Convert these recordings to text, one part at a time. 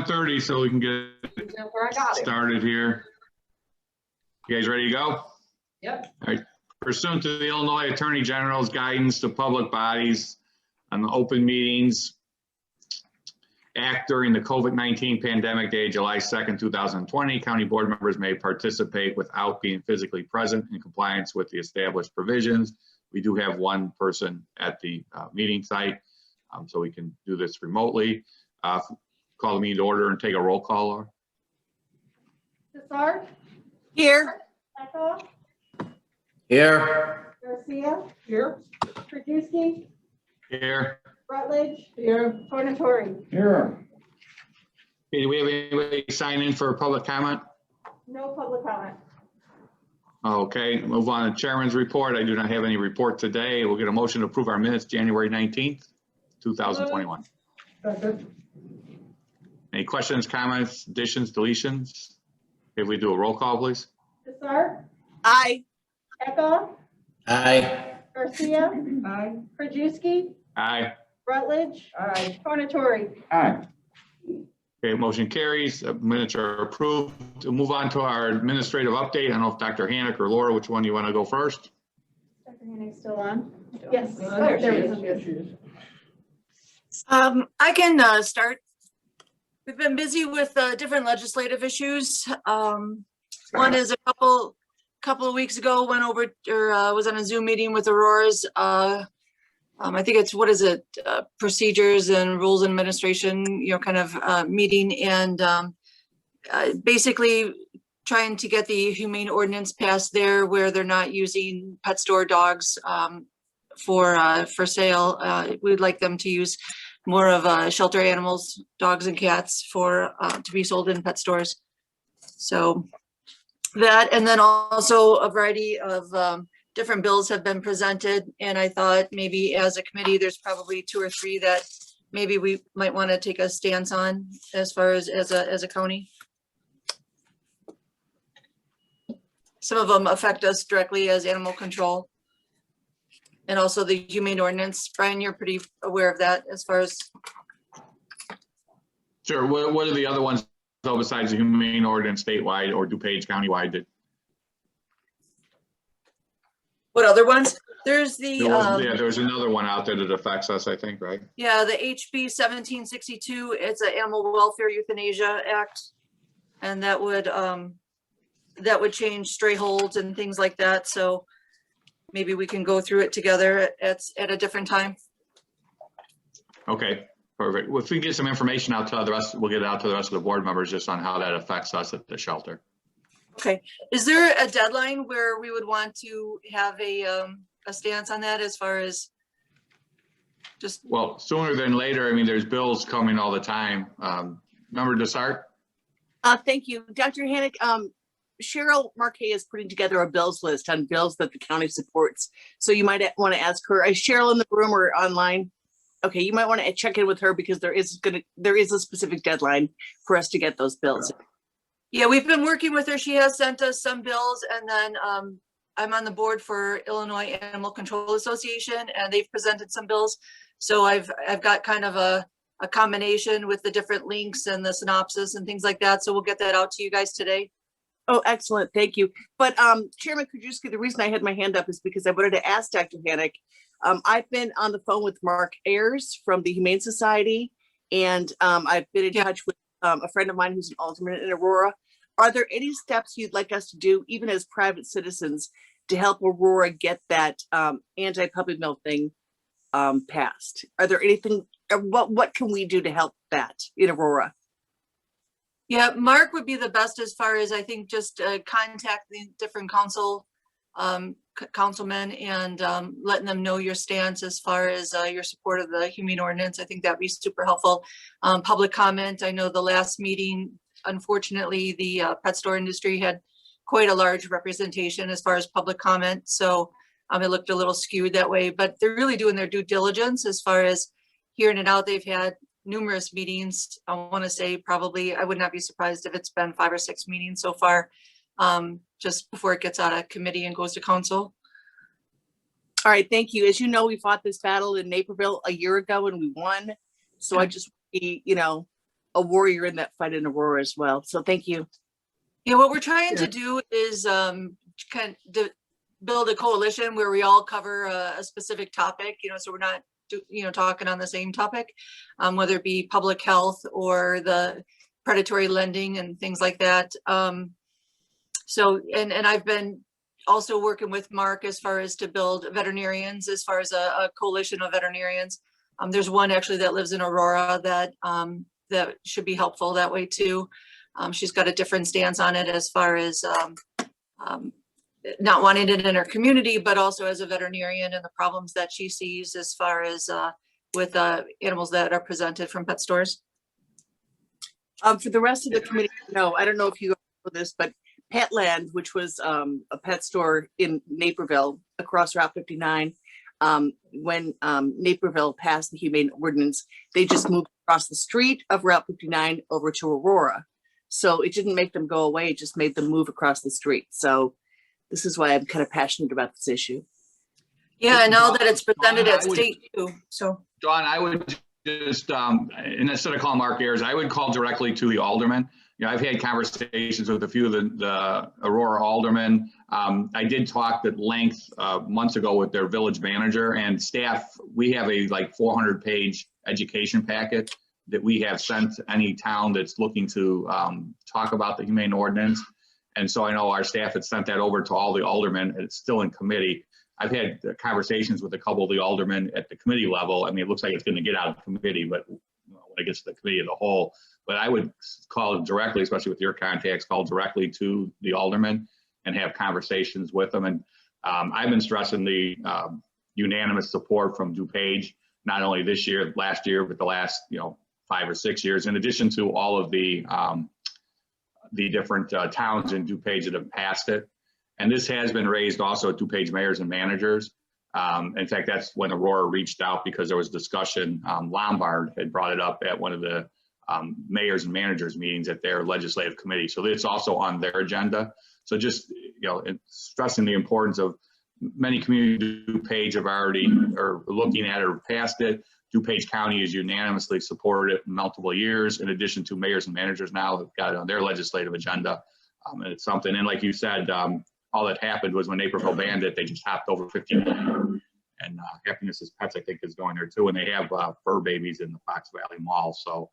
1:30, so we can get started here. You guys ready to go? Yep. All right. Pursuant to the Illinois Attorney General's guidance to public bodies on the open meetings act during the COVID-19 pandemic day, July 2nd, 2020, county board members may participate without being physically present in compliance with the established provisions. We do have one person at the meeting site, so we can do this remotely. Call the meeting to order and take a roll call. Laura. Desart? Here. Echo? Here. Garcia? Here. Krajewski? Here. Rutledge? Here. Tornatori? Here. Okay, do we have anybody sign in for public comment? No public comment. Okay, move on to chairman's report. I do not have any report today. We'll get a motion to approve our minutes January 19th, 2021. Second. Any questions, comments, additions, deletions? If we do a roll call, please. Desart? Aye. Echo? Aye. Garcia? Aye. Krajewski? Aye. Rutledge? Aye. Tornatori? Aye. Okay, motion carries. Minutes are approved. We'll move on to our administrative update. I don't know if Dr. Hannock or Laura, which one you want to go first? Dr. Hannick's still on? Yes. There Oh, there she we is. go. Yes, she is. I can start. We've been busy with different legislative issues. One is a couple of weeks ago went over or was on a Zoom meeting with Aurora's. I think it's procedures and rules and administration, kind of meeting, and basically trying to get the humane ordinance passed there where they're not using pet store dogs for sale. We'd like them to use more of shelter animals, dogs and cats, for to be sold in pet stores. So that, and then also a variety of different bills have been presented, and I thought maybe as a committee, there's probably 2 or 3 that maybe we might want to take a stance on as far as a county. Some of them affect us directly as animal control. And also the humane ordinance. Brian, you're pretty aware of that as far as. Sure. What are the other ones though, besides the humane ordinance statewide or DuPage countywide? That What other ones? There's the. there's another one out there that affects us, I think, right? Yeah, the HB 1762. It's an Animal Welfare Euthanasia Act, and that would change stray holds and things like that. So maybe we can go through it together at a different time. Okay, perfect. Well, if we can get some information out to the rest, we'll get it out to the rest of the board members just on how that affects us at the shelter. Okay. Is there a deadline where we would want to have a stance on that as far as just? Well, sooner than later. I mean, there's bills coming all the time. Remember Desart? Thank you, Dr. Hannock. Cheryl Marquet is putting together a bills list on bills that the county supports. So you might want to ask her. Is Cheryl in the room or online? Okay, you might want to check in with her because there is a specific deadline for us to get those bills. Yeah, we've been working with her. She has sent us some bills, and then I'm on the board for Illinois Animal Control Association, and they've presented some bills. So I've got kind of a combination with the different links and the synopsis and things like that. So we'll get that out to you guys today. Oh, excellent. Thank you. But Chairman Krajewski, the reason I had my hand up is because I wanted to ask Dr. Hannock. I've been on the phone with Mark Ayers from the Humane Society, and I've been in touch with a friend of mine who's an alderman in Aurora. Are there any steps you'd like us to do, even as private citizens, to help Aurora get that anti-puppy mill thing passed? Are there anything, what can we do to help that in Aurora? Yeah, Mark would be the best as far as, I think, just contact the different councilmen and letting them know your stance as far as your support of the humane ordinance. I think that'd be super helpful. Public comment. I know the last meeting, unfortunately, the pet store industry had quite a large representation as far as public comment. So it looked a little skewed that way, but they're really doing their due diligence as far as hearing it out. They've had numerous meetings. I want to say probably, I would not be surprised if it's been 5 or 6 meetings so far, just before it gets out of committee and goes to council. All right, thank you. As you know, we fought this battle in Naperville a year ago and we won. So I just, a warrior in that fight in Aurora as well. So thank you. Yeah, what we're trying to do is build a coalition where we all cover a specific topic, so we're not talking on the same topic, whether it be public health or the predatory lending and things like that. So I've been also working with Mark as far as to build veterinarians, as far as a coalition of veterinarians. There's one actually that lives in Aurora that should be helpful that way too. She's got a different stance on it as far as not wanting it in her community, but also as a veterinarian and the problems that she sees as far as with animals that are presented from pet stores. For the rest of the committee, no, I don't know if you know this, but Petland, which was a pet store in Naperville across Route 59, when Naperville passed the humane ordinance, they just moved across the street of Route 59 over to Aurora. So it didn't make them go away, it just made them move across the street. So this is why I'm kind of passionate about this issue. Yeah, now that it's presented at state too, so. Dawn, I would just, and instead of calling Mark Ayers, I would call directly to the alderman. I've had conversations with a few of the Aurora aldermen. I did talk at length months ago with their village manager and staff. We have a 400-page education packet that we have sent to any town that's looking to talk about the humane ordinance. And so I know our staff had sent that over to all the aldermen, and it's still in committee. I've had conversations with a couple of the aldermen at the committee level. I mean, it looks like it's going to get out of committee, but when it gets to the committee of the whole, but I would call directly, especially with your contacts, call directly to the aldermen and have conversations with them. And I've been stressing the unanimous support from DuPage, not only this year, last year, but the last 5 or 6 years, in addition to all of the different towns in DuPage that have passed it. And this has been raised also at DuPage mayors and managers. In fact, that's when Aurora reached out because there was discussion. Lombard had brought it up at one of the mayors and managers meetings at their legislative committee. So it's also on their agenda. So just, stressing the importance of many communities DuPage have already are looking at or passed it. DuPage County has unanimously supported it in multiple years, in addition to mayors and managers now have got it on their legislative agenda. And it's something, and like you said, all that happened was when Naperville banned it, they just hopped over 15 million. And Happiness is Pets, I think, is going there too. And they have fur babies in the Fox Valley Mall. So,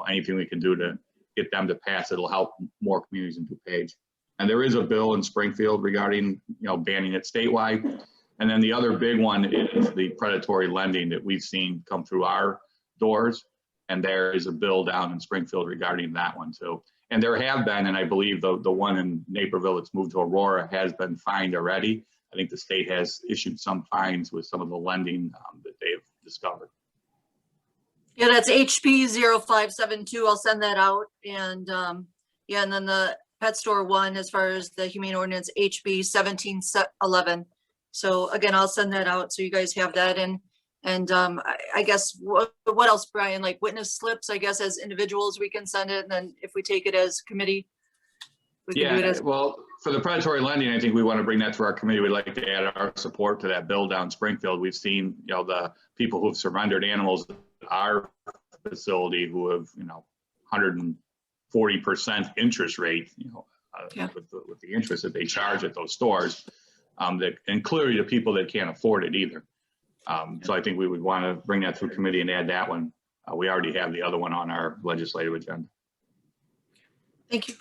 anything we can do to get them to pass, it'll help more communities in DuPage. And there is a bill in Springfield regarding, banning it statewide. And then the other big one is the predatory lending that we've seen come through our doors. And there is a bill down in Springfield regarding that one too. And there have been, and I believe the one in Naperville that's moved to Aurora has been fined already. I think the state has issued some fines with some of the lending that they've discovered. Yeah, that's HP 0572. I'll send that out. And and then the pet store one, as far as the humane ordinance, HB 1711. So again, I'll send that out so you guys have that. And I guess what else, Brian? Like witness slips, I guess, as individuals we can send it, and then if we take it as committee, we can do it as. Well, for the predatory lending, I think we want to bring that to our committee. We'd like to add our support to that bill down Springfield. We've seen, the people who've surrendered animals at our facility who have, 140% interest rate, with the interest that they charge at those stores, and clearly the people that can't afford it either. So I think we would want to bring that through committee and add that one. We already have the other one on our legislative agenda. Thank you.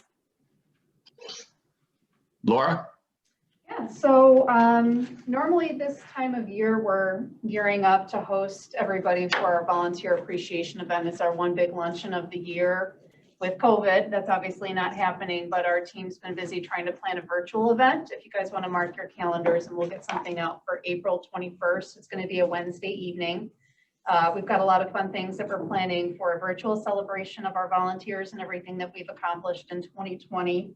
Laura? Yeah, so normally this time of year, we're gearing up to host everybody for our volunteer appreciation event. It's our one big luncheon of the year. With COVID, that's obviously not happening, but our team's been busy trying to plan a virtual event. If you guys want to mark your calendars, and we'll get something out for April 21st. It's going to be a Wednesday evening. We've got a lot of fun things that we're planning for a virtual celebration of our volunteers and everything that we've accomplished in 2020.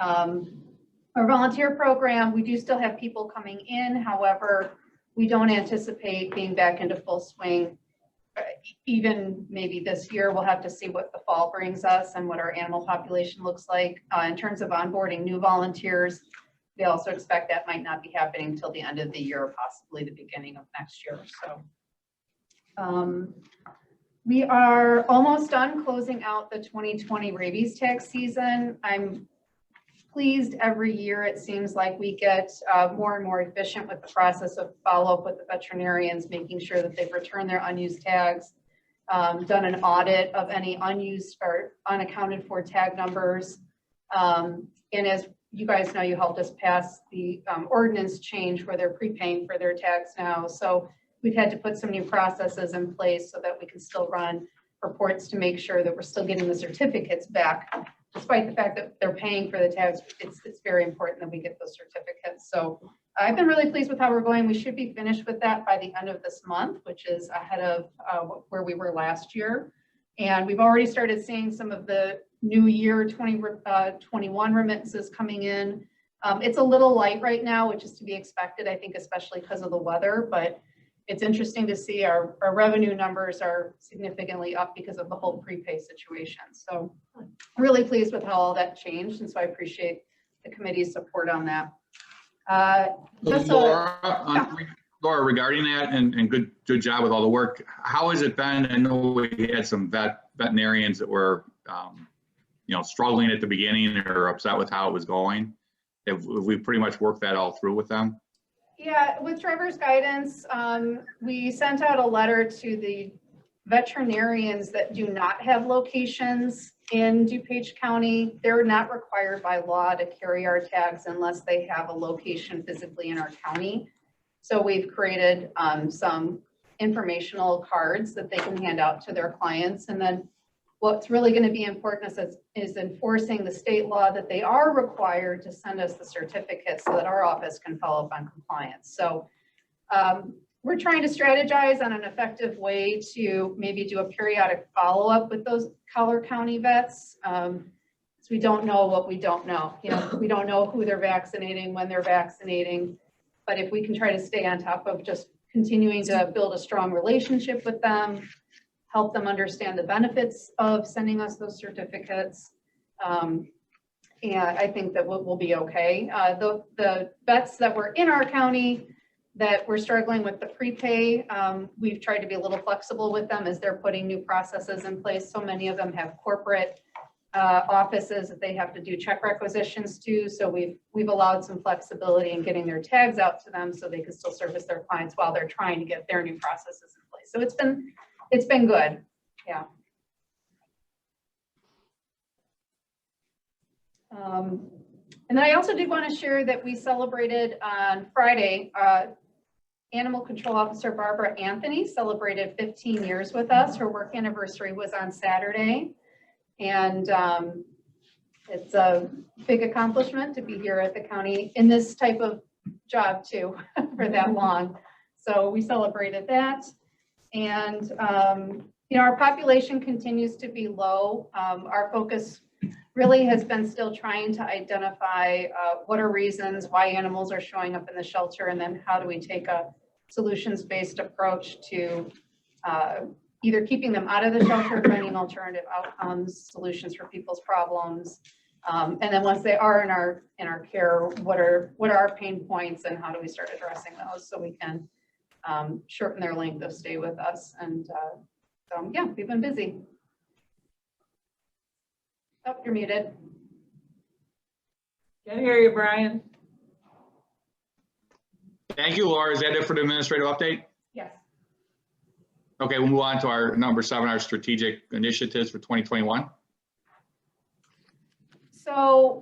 Our volunteer program, we do still have people coming in. However, we don't anticipate being back into full swing. Even maybe this year. We'll have to see what the fall brings us and what our animal population looks like. In terms of onboarding new volunteers, we also expect that might not be happening until the end of the year, or possibly the beginning of next year. So We are almost done closing out the 2020 rabies tax season. I'm pleased every year. It seems like we get more and more efficient with the process of follow-up with the veterinarians, making sure that they've returned their unused tags, done an audit of any unused or unaccounted for tag numbers. And as you guys know, you helped us pass the ordinance change where they're prepaying for their tags now. So we've had to put some new processes in place so that we can still run reports to make sure that we're still getting the certificates back. Despite the fact that they're paying for the tags, it's very important that we get those certificates. So I've been really pleased with how we're going. We should be finished with that by the end of this month, which is ahead of where we were last year. And we've already started seeing some of the new year 2021 remittances coming in. It's a little light right now, which is to be expected, I think, especially because of the weather, but it's interesting to see our revenue numbers are significantly up because of the whole prepay situation. So I'm really pleased with how all that changed. And so I appreciate the committee's support on that. Laura, regarding that, and good job with all the work. How has it been? I know we had some veterinarians that were, struggling at the beginning or upset with how it was going. Have we pretty much worked that all through with them? Yeah, with Trevor's guidance, we sent out a letter to the veterinarians that do not have locations in DuPage County. They're not required by law to carry our tags unless they have a location physically in our county. So we've created some informational cards that they can hand out to their clients. And then what's really going to be important is enforcing the state law that they are required to send us the certificates so that our office can follow up on compliance. So we're trying to strategize on an effective way to maybe do a periodic follow-up with those Collier County vets. So we don't know what we don't know. We don't know who they're vaccinating, when they're vaccinating. But if we can try to stay on top of just continuing to build a strong relationship with them, help them understand the benefits of sending us those certificates. And I think that we'll be okay. The vets that were in our county that we're struggling with the prepay, we've tried to be a little flexible with them as they're putting new processes in place. So many of them have corporate offices that they have to do check requisitions to. So we've allowed some flexibility in getting their tags out to them so they can still service their clients while they're trying to get their new processes in place. So it's been good. Yeah. And then I also did want to share that we celebrated on Friday, Animal Control Officer Barbara Anthony celebrated 15 years with us. Her work anniversary was on Saturday. And it's a big accomplishment to be here at the county in this type of job too for that long. So we celebrated that. And, our population continues to be low. Our focus really has been still trying to identify what are reasons why animals are showing up in the shelter, and then how do we take a solutions-based approach to either keeping them out of the shelter, finding alternative outcomes, solutions for people's problems, and then once they are in our care, what are our pain points, and how do we start addressing those so we can shorten their length of stay with us. And so yeah, we've been busy. Oh, you're muted. Can't hear you, Brian. Thank you, Laura. Is that it for the administrative update? Yes. Okay, we'll move on to our number 7, our strategic initiatives for 2021. So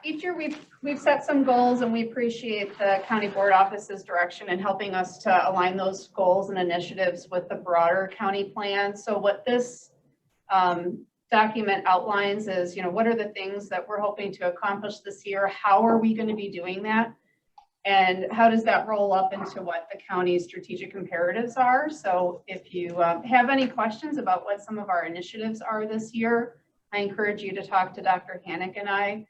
each year we've set some goals, and we appreciate the county board office's direction in helping us to align those goals and initiatives with the broader county plan. So what this document outlines is, what are the things that we're hoping to accomplish this year? How are we going to be doing that? And how does that roll up into what the county's strategic imperatives are? So if you have any questions about what some of our initiatives are this year, I encourage you to talk to Dr. Hannick and I.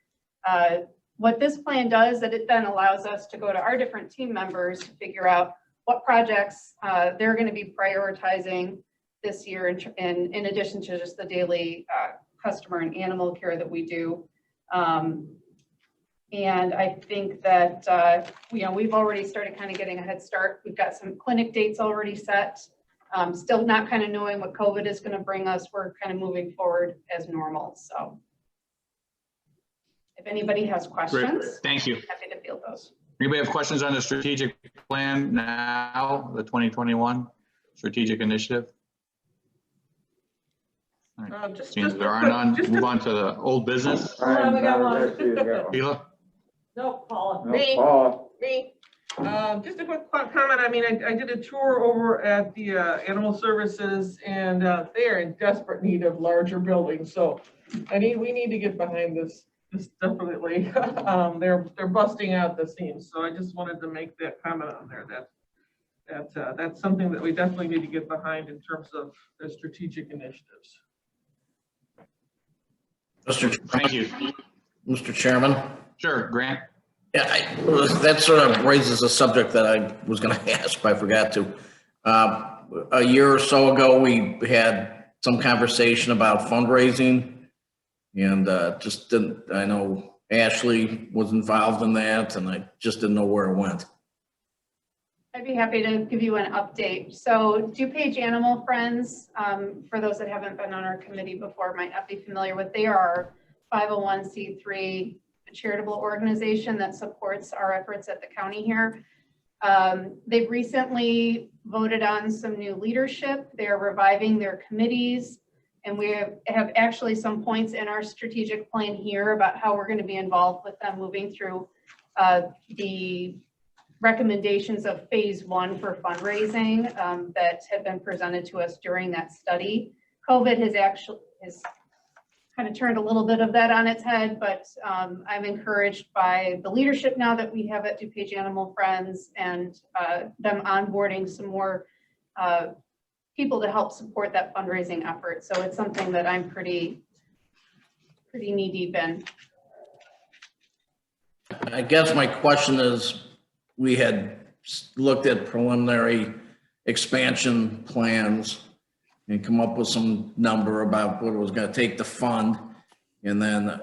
What this plan does, that it then allows us to go to our different team members to figure out what projects they're going to be prioritizing this year, in addition to just the daily customer and animal care that we do. And I think that, we've already started kind of getting a head start. We've got some clinic dates already set. Still not kind of knowing what COVID is going to bring us. We're kind of moving forward as normal. So if anybody has Great. questions, Thank you. happy to field those. Anybody have questions on the strategic plan now, the 2021 strategic initiative? All right. Seems there are none. Move on to the old business. Hold on, we got one. Sheila? No, Paula. Me. Paula. Me, just a quick comment. I mean, I did a tour over at the Animal Services, and they are in desperate need of larger buildings. So we need to get behind this definitely. They're busting out the seams. So I just wanted to make that comment on there that's something that we definitely need to get behind in terms of the strategic initiatives. Thank you. Mr. Chairman. Sure, Grant. Yeah, that sort of raises a subject that I was going to ask, but I forgot to. A year or so ago, we had some conversation about fundraising, and just didn't. I know Ashley was involved in that, and I just didn't know where it went. I'd be happy to give you an update. So DuPage Animal Friends, for those that haven't been on our committee before, might not be familiar with, they are our 501c3 charitable organization that supports our efforts at the county here. They've recently voted on some new leadership. They're reviving their committees, and we have actually some points in our strategic plan here about how we're going to be involved with them moving through the recommendations of phase 1 for fundraising that have been presented to us during that study. COVID has kind of turned a little bit of that on its head, but I'm encouraged by the leadership now that we have at DuPage Animal Friends, and them onboarding some more people to help support that fundraising effort. So it's something that I'm pretty knee deep in. I guess my question is, we had looked at preliminary expansion plans and come up with some number about what it was going to take to fund. And then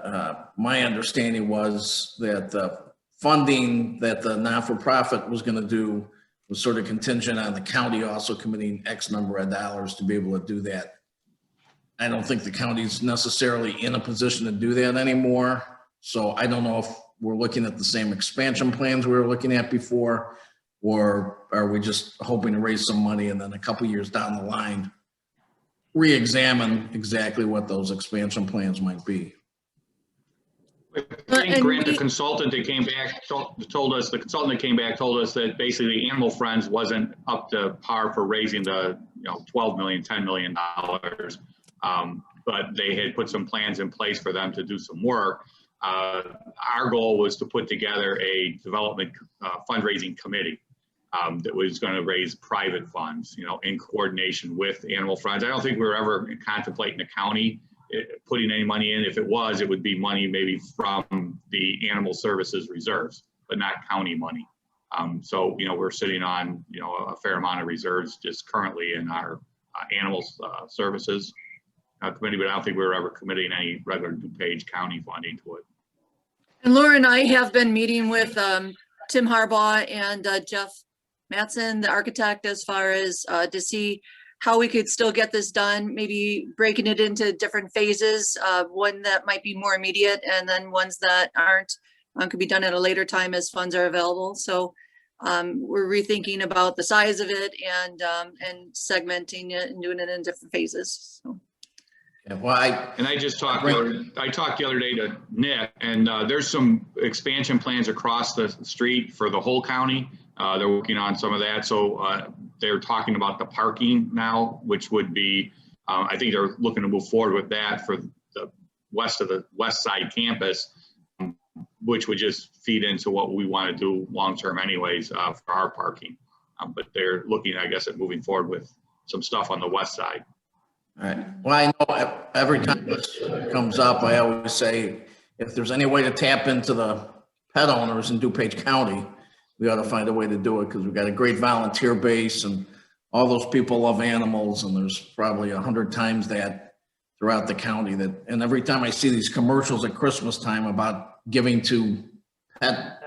my understanding was that the funding that the not-for-profit was going to do was sort of contingent on the county also committing X number of dollars to be able to do that. I don't think the county's necessarily in a position to do that anymore. So I don't know if we're looking at the same expansion plans we were looking at before, or are we just hoping to raise some money and then a couple years down the line re-examine exactly what those expansion plans might be? I think Grant, the consultant that came back told us that basically Animal Friends wasn't up to par for raising the 12 million, $10 million. But they had put some plans in place for them to do some work. Our goal was to put together a development fundraising committee that was going to raise private funds, in coordination with Animal Friends. I don't think we were ever contemplating the county putting any money in. If it was, it would be money maybe from the Animal Services reserves, but not county money. So, we're sitting on, a fair amount of reserves just currently in our Animal Services committee, but I don't think we were ever committing any regular DuPage County funding to it. And Laura and I have been meeting with Tim Harbaugh and Jeff Mattson, the architect, as far as to see how we could still get this done, maybe breaking it into different phases, one that might be more immediate and then ones that aren't, could be done at a later time as funds are available. So we're rethinking about the size of it and segmenting it and doing it in different phases. So. Yeah, well, I just talked the other day to Nick, and there's some expansion plans across the street for the whole county. They're working on some of that. So they're talking about the parking now, which would be, I think they're looking to move forward with that for the west side campus, which would just feed into what we want to do long-term anyways for our parking. But they're looking, I guess, at moving forward with some stuff on the west side. all right. Well, I know every time this comes up, I always say, if there's any way to tap into the pet owners in DuPage County, we ought to find a way to do it, because we've got a great volunteer base and all those people love animals, and there's probably 100 times that throughout the county. And every time I see these commercials at Christmas time about giving to pet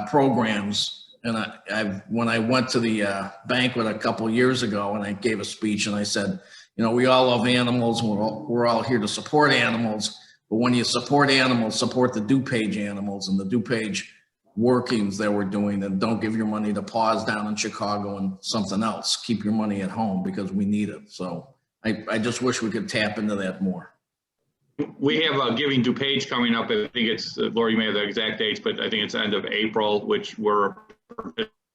programs, And when I went to the banquet a couple years ago and I gave a speech and I said, you know, we all love animals. We're all here to support animals. But when you support animals, support the DuPage animals and the DuPage workings that we're doing, and don't give your money to Paws down in Chicago and something else. Keep your money at home because we need it. So I just wish we could tap into that more. We have a Giving DuPage coming up. I think it's, Laura, you may have the exact dates, but I think it's end of April, which we're a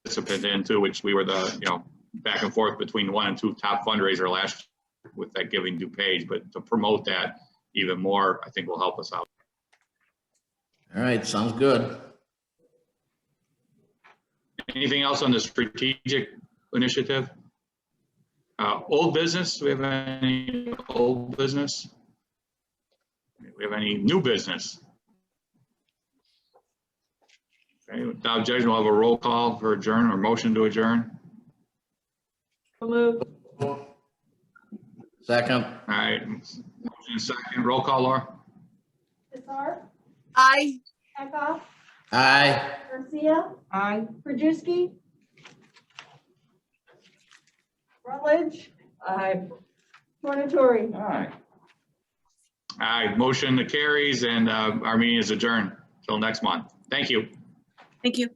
participant into, which we were the, you know, back and forth between 1 and 2 top fundraiser last year with that Giving DuPage. But to promote that even more, I think will help us out. All right, sounds good. Anything else on the strategic initiative? Old business, do we have any old business? Do we have any new business? Okay, without judging, we'll have a roll call for adjourn or motion to adjourn. Move. Second. All right, motion second, roll call, Laura? Bizarre, Aye. Eckhoff, Aye. Garcia, Aye. Krajewski, Rutledge, Aye. Tornatori. Aye. Aye, motion carries and our meeting is adjourned till next month. Thank you. Thank you.